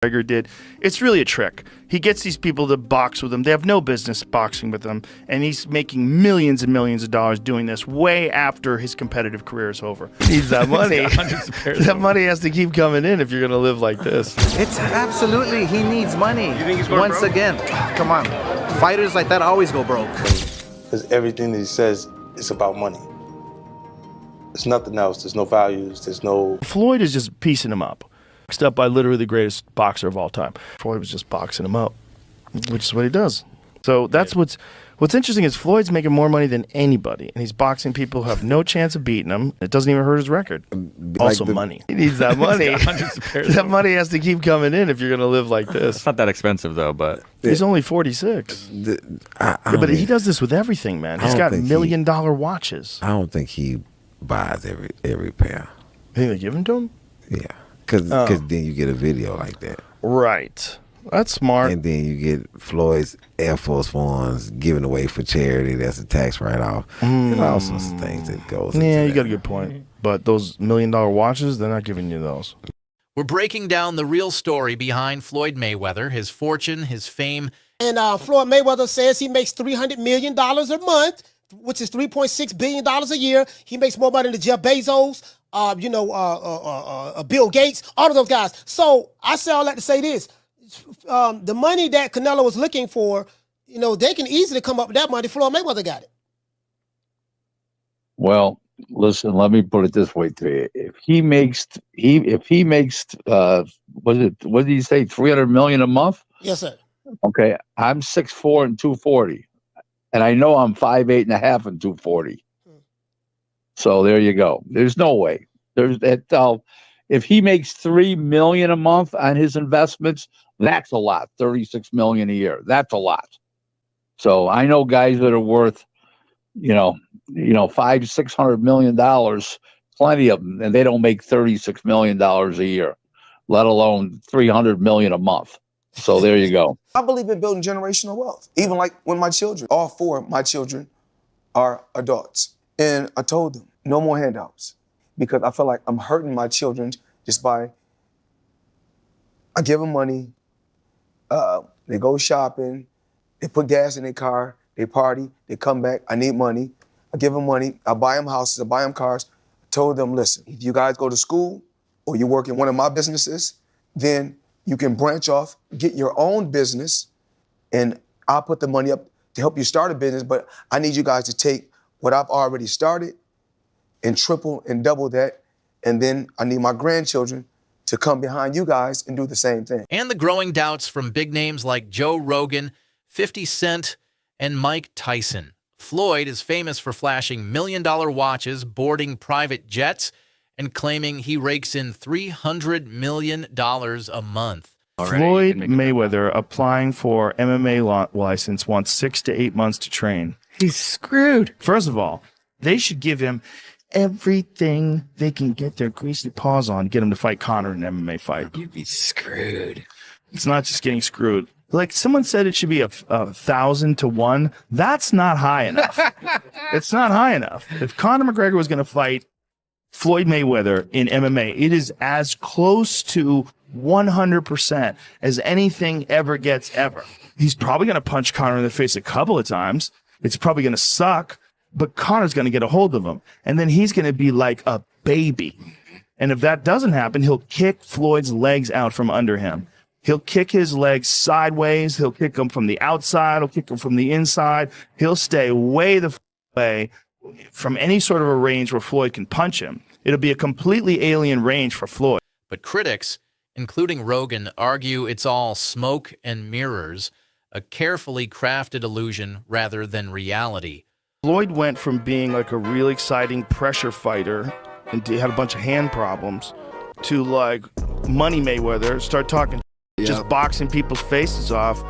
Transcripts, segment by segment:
McGregor did. It's really a trick. He gets these people to box with him. They have no business boxing with him, and he's making millions and millions of dollars doing this way after his competitive career is over. He needs that money. That money has to keep coming in if you're going to live like this. It's absolutely, he needs money. You think he's going Once broke? again, come on. Fighters like that always go broke. Because everything that he says is about money. There's nothing else. There's no values. There's no... Floyd is just piecing him up. Boxed up by literally the greatest boxer of all time. Floyd was just boxing him up, which is what he does. So that's what's interesting is Floyd's making more money than anybody, and he's boxing people who have no chance of beating him. It doesn't even hurt his record. Also money. He needs that money. That money has to keep coming in if you're going to live like this. It's not that expensive though, but he's only 46. But he does this with everything, man. He's got $1 million watches. I don't think he buys every pair. You think they give them to him? Yeah. Because then you get a video like that. Right. That's smart. And then you get Floyd's Air Force Ones given away for charity. That's a tax write-off. And all sorts of things that goes into Yeah, you that. got a good point. But those $1 million watches, they're not giving you those. We're breaking down the real story behind Floyd Mayweather, his fortune, his fame. And Floyd Mayweather says he makes $300 million a month, which is $3.6 billion a year. He makes more money than Jeff Bezos, Bill Gates, all of those guys. So I say all that to say this. The money that Canelo was looking for, they can easily come up with that money. Floyd Mayweather got it. Well, listen, let me put it this way to you. If he makes what did he say, 300 million a month? Yes, sir. Okay, I'm 6'4" and 240. And I know I'm 5'8" and a half and 240. So there you go. There's no way. There's that. If he makes $3 million a month on his investments, that's a lot. $36 million a year. That's a lot. So I know guys that are worth, $500-600 million, plenty of them, and they don't make $36 million a year, let alone $300 million a month. So there you go. I believe in building generational wealth. Even like when my children, all four of my children are adults. And I told them, no more handouts. Because I feel like I'm hurting my children just by, I give them money, they go shopping, they put gas in their car, they party, they come back, I need money. I give them money, I buy them houses, I buy them cars. I told them, listen, if you guys go to school or you work in one of my businesses, then you can branch off, get your own business, and I'll put the money up to help you start a business, but I need you guys to take what I've already started and triple and double that, and then I need my grandchildren to come behind you guys and do the same thing. And the growing doubts from big names like Joe Rogan, 50 Cent, and Mike Tyson. Floyd is famous for flashing $1 million watches, boarding private jets, and claiming he rakes in $300 million a month. Floyd Mayweather applying for MMA license wants 6 to 8 months to train. He's screwed. First of all, they should give him everything they can get their greasy paws on to get him to fight Conor in an MMA fight. You'd be screwed. It's not just getting screwed. Like someone said it should be 1,000 to 1. That's not high enough. It's not high enough. If Conor McGregor was going to fight Floyd Mayweather in MMA, it is as close to 100% as anything ever gets ever. He's probably going to punch Conor in the face a couple of times. It's probably going to suck, but Conor's going to get a hold of him. And then he's going to be like a baby. And if that doesn't happen, he'll kick Floyd's legs out from under him. He'll kick his legs sideways. He'll kick them from the outside. He'll kick them from the inside. He'll stay way the way from any sort of a range where Floyd can punch him. It'll be a completely alien range for Floyd. But critics, including Rogan, argue it's all smoke and mirrors, a carefully crafted illusion rather than reality. Floyd went from being like a really exciting pressure fighter and he had a bunch of hand problems to like Money Mayweather, start talking, just boxing people's faces off.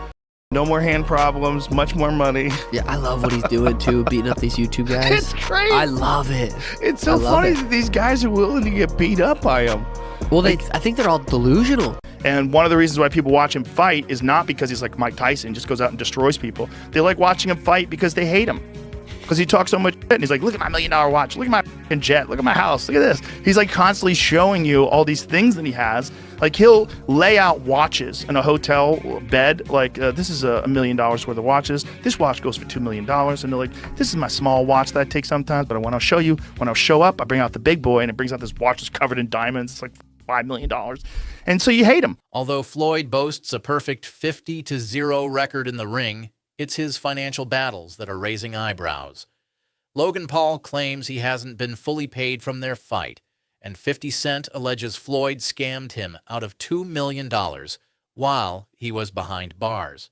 No more hand problems, much more money. Yeah, I love what he's doing too, beating up these YouTube guys. It's great. I love it. It's so funny that these guys are willing to get beat up by him. Well, I think they're all delusional. And one of the reasons why people watch him fight is not because he's like Mike Tyson, just goes out and destroys people. They like watching him fight because they hate him. Because he talks so much shit, and he's like, look at my $1 million watch, look at my jet, look at my house, look at this. He's like constantly showing you all these things that he has Like he'll lay out watches in a hotel bed. Like this is $1 million worth of watches. This watch goes for $2 million. And they're like, this is my small watch that I take sometimes, but when I'll show you, when I'll show up, I bring out the big boy and it brings out this watch that's covered in diamonds. It's like $5 million. And so you hate him. Although Floyd boasts a perfect 50-0 record in the ring, it's his financial battles that are raising eyebrows. Logan Paul claims he hasn't been fully paid from their fight, and 50 Cent alleges Floyd scammed him out of $2 million while he was behind bars.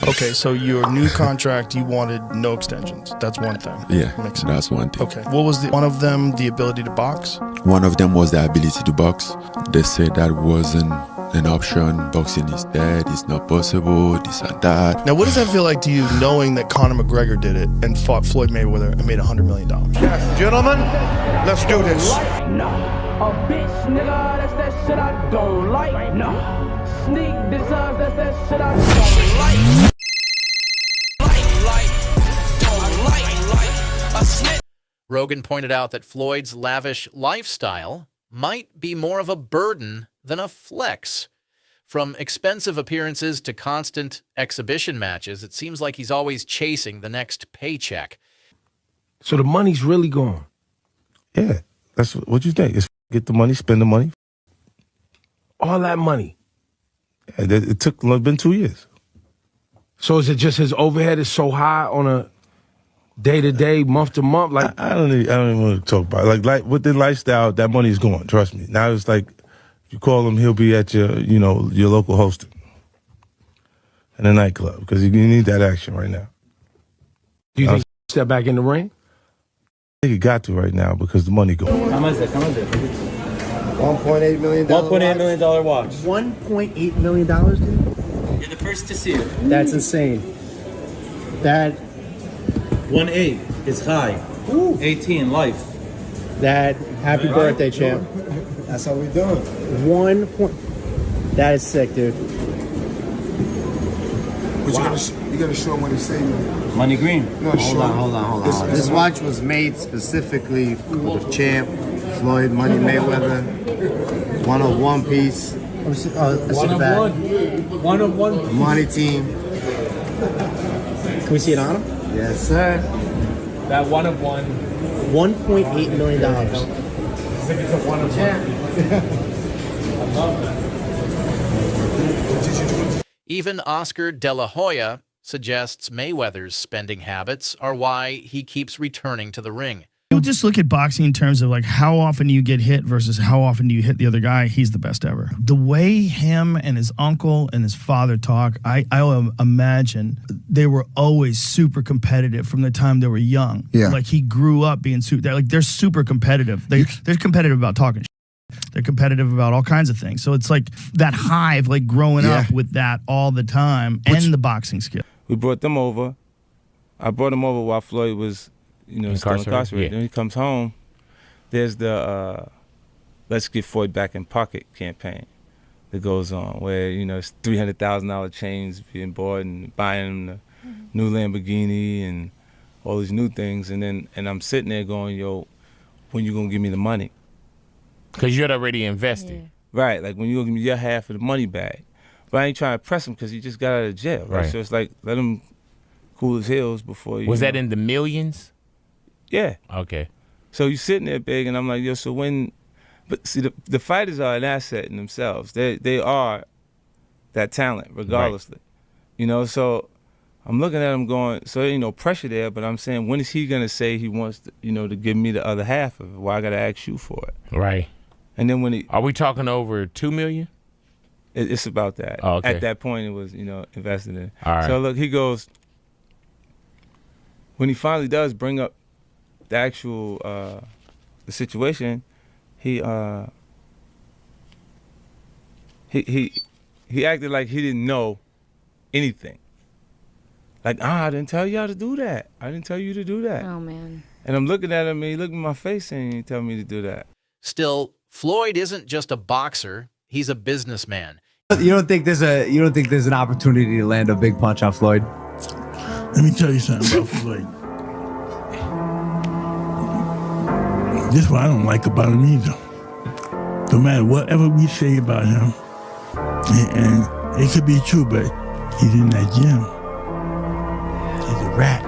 Okay, so your new contract, you wanted no extensions. That's one thing. Yeah, Makes sense. that's one thing. Okay, what was one of them? The ability to box? One of them was the ability to box. They said that wasn't an option. Boxing is dead. It's not possible. This and that. Now, what does that feel like to you, knowing that Conor McGregor did it and fought Floyd Mayweather and made $100 million? Yes, gentlemen, let's do this. No. A bitch, nigga, that's that shit I don't like. No. Sneak designs, that's that shit I don't like. Rogan pointed out that Floyd's lavish lifestyle might be more of a burden than a flex. From expensive appearances to constant exhibition matches, it seems like he's always chasing the next paycheck. So the money's really gone. Yeah, that's what you think. It's get the money, spend the money. All that money. Yeah, it took been 2 years. So is it just his overhead is so high on a day-to-day, month-to-month? Like I don't even want to talk about it. Like with the lifestyle, that money's gone. Trust me. Now it's like if you call him, he'll be at your local hosting in a nightclub because you need that action right now. Do you think he'll step back in the ring? I think he got to right now because the money gone. How much is it? $1.8 million. $1.8 million watch. $1.8 million, dude? You're the first to see it. That's insane. That 1.8 is high. 18 life. That happy birthday, champ. That's how we doing. That is sick, dude. But you gotta show him what he's saying. Money green. No, hold on. This watch was made specifically for the champ, Floyd Money Mayweather. 101 piece. That's in the back. 101. Money team. Can we see it on him? Yes, sir. That 1 of 1. $1.8 million. I think it's a 1 of 1. I love that. Even Oscar De La Hoya suggests Mayweather's spending habits are why he keeps returning to the ring. You just look at boxing in terms of like how often do you get hit versus how often do you hit the other guy. He's the best ever. The way him and his uncle and his father talk, I imagine they were always super competitive from the time they were young. Yeah. Like he grew up being they're super competitive. They're competitive about talking shit. They're competitive about all kinds of things. So it's like that hive, like growing up with that all the time and the boxing skill. We brought them over. I brought him over while Floyd was still incarcerated. Then he comes home. There's the Let's Get Floyd Back in Pocket campaign that goes on where, it's $300,000 chains being bought and buying him the new Lamborghini and all these new things. And I'm sitting there going, yo, when you going to give me the money? Because you had already invested. Yeah. Right, like when you going to give me your half of the money back. But I ain't trying to press him because he just got out of jail, right? So it's like, let him cool his heels before you. Was that in the millions? Yeah. Okay. So you sitting there big, and I'm like, yo, so when, but see, the fighters are an asset in themselves. They are that talent, regardlessly. Right. So I'm looking at him going, so there ain't no pressure there, but I'm saying, when is he going to say he wants to, to give me the other half of it? Why I got to ask you for it? Right. And then when are we talking over $2 million? It's about that. Oh, okay. At that point, it was, invested in. All right. So look, he goes, when he finally does bring up the actual the situation, he acted like he didn't know anything. Like, I didn't tell y'all to do that. I didn't tell you to do that. Oh man. And I'm looking at him, and he looked in my face and he tell me to do that. Still, Floyd isn't just a boxer, he's a businessman. You don't think there's an opportunity to land a big punch on Floyd? Let me tell you something about Floyd. This is what I don't like about him either. no matter whatever we say about him, and it could be true, but he's in that gym. He's a rat.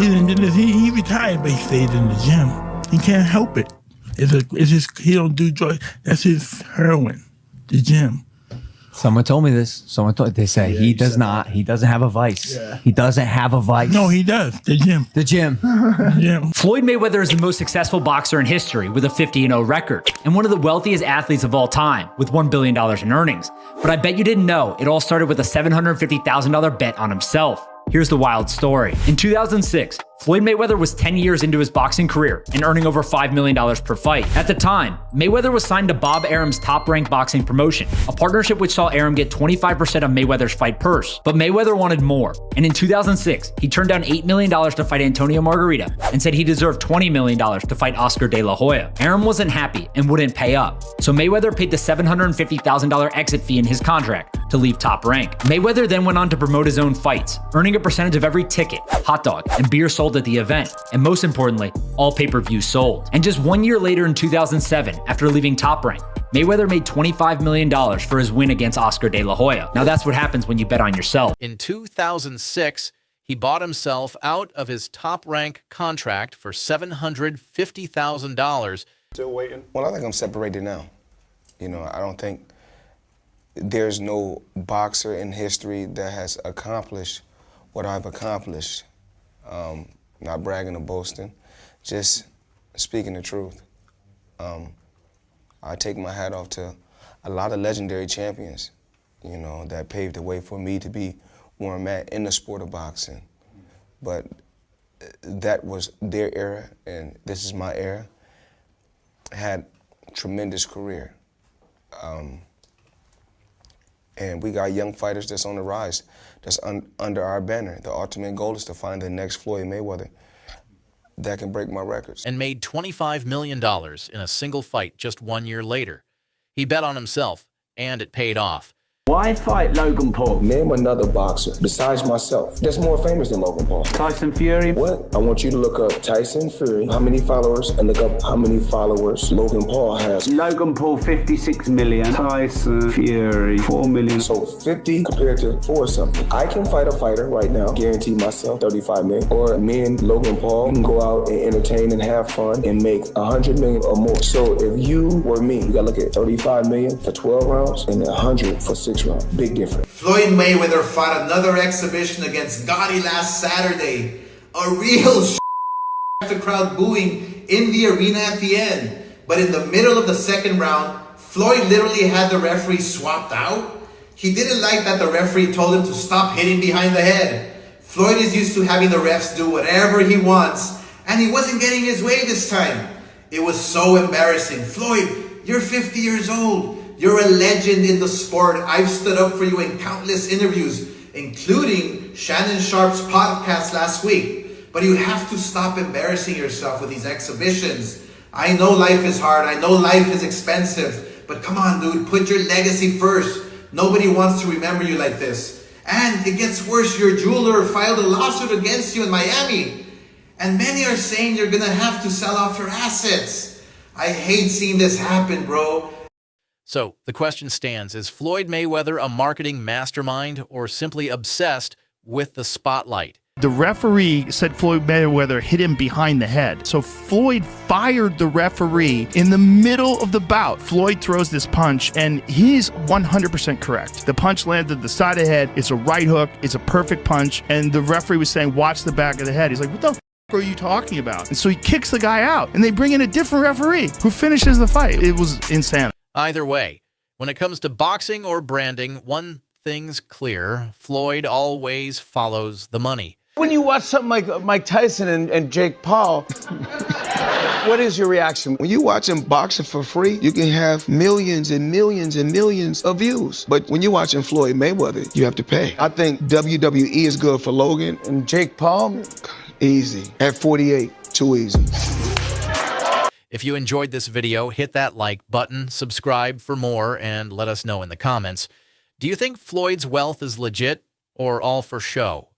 He retired, but he stayed in the gym. He can't help it. It's just he don't do drugs. That's his heroin, the gym. Someone told me this. They say he does not. He doesn't have a vice. Yeah. He doesn't have a vice. No, he does. The gym. The gym. The gym. Floyd Mayweather is the most successful boxer in history with a 50-0 record and one of the wealthiest athletes of all time with $1 billion in earnings. But I bet you didn't know it all started with a $750,000 bet on himself. Here's the wild story. In 2006, Floyd Mayweather was 10 years into his boxing career and earning over $5 million per fight. At the time, Mayweather was signed to Bob Arum's Top Rank Boxing promotion, a partnership which saw Arum get 25% of Mayweather's fight purse. But Mayweather wanted more, and in 2006, he turned down $8 million to fight Antonio Margarita and said he deserved $20 million to fight Oscar De La Hoya. Arum wasn't happy and wouldn't pay up, so Mayweather paid the $750,000 exit fee in his contract to leave Top Rank. Mayweather then went on to promote his own fights, earning a percentage of every ticket, hot dog, and beer sold at the event, and most importantly, all pay-per-views sold. And just 1 year later in 2007, after leaving Top Rank, Mayweather made $25 million for his win against Oscar De La Hoya. Now that's what happens when you bet on yourself. In 2006, he bought himself out of his Top Rank contract for $750,000. Still waiting? Well, I think I'm separated now. You know, I don't think there's no boxer in history that has accomplished what I've accomplished. Not bragging or boasting, just speaking the truth. I take my hat off to a lot of legendary champions, you know, that paved the way for me to be where I'm at in the sport of boxing. But that was their era, and this is my era. I had a tremendous career. And we got young fighters that's on the rise, that's under our banner. The ultimate goal is to find the next Floyd Mayweather that can break my records. And made $25 million in a single fight just 1 year later. He bet on himself, and it paid off. Why fight Logan Paul? Name another boxer besides myself that's more famous than Logan Paul. Tyson Fury? What? I want you to look up Tyson Fury, how many followers, and look up how many followers Logan Paul has. Logan Paul, 56 million. Tyson Fury, 4 million. So 50 compared to 4 something. I can fight a fighter right now, guarantee myself 35 million. Or me and Logan Paul can go out and entertain and have fun and make 100 million or more. So if you were me, you gotta look at 35 million for 12 rounds and 100 for 6 rounds. Big difference. Floyd Mayweather fought another exhibition against Gotti last Saturday. A real the crowd booing in the arena at the end. But in the middle of the second round, Floyd literally had the referee swapped out. He didn't like that the referee told him to stop hitting behind the head. Floyd is used to having the refs do whatever he wants, and he wasn't getting his way this time. It was so embarrassing. Floyd, you're 50 years old. You're a legend in the sport. I've stood up for you in countless interviews, including Shannon Sharp's podcast last week. But you have to stop embarrassing yourself with these exhibitions. I know life is hard. I know life is expensive. But come on, dude, put your legacy first. Nobody wants to remember you like this. And it gets worse. Your jeweler filed a lawsuit against you in Miami. And many are saying you're going to have to sell off your assets. I hate seeing this happen, bro. So the question stands, is Floyd Mayweather a marketing mastermind or simply obsessed with the spotlight? The referee said Floyd Mayweather hit him behind the head. So Floyd fired the referee in the middle of the bout. Floyd throws this punch, and he's 100% correct. The punch landed the side of the head. It's a right hook. It's a perfect punch. And the referee was saying, watch the back of the head. He's like, what the f are you talking about? And so he kicks the guy out, and they bring in a different referee who finishes the fight. It was insane. Either way, when it comes to boxing or branding, one thing's clear. Floyd always follows the money. When you watch something like Mike Tyson and Jake Paul, what is your reaction? When you watching boxing for free, you can have millions and millions and millions of views. But when you're watching Floyd Mayweather, you have to pay. I think WWE is good for Logan. And Jake Paul? Easy. At 48, too easy. If you enjoyed this video, hit that like button, subscribe for more, and let us know in the comments. Do you think Floyd's wealth is legit or all for show?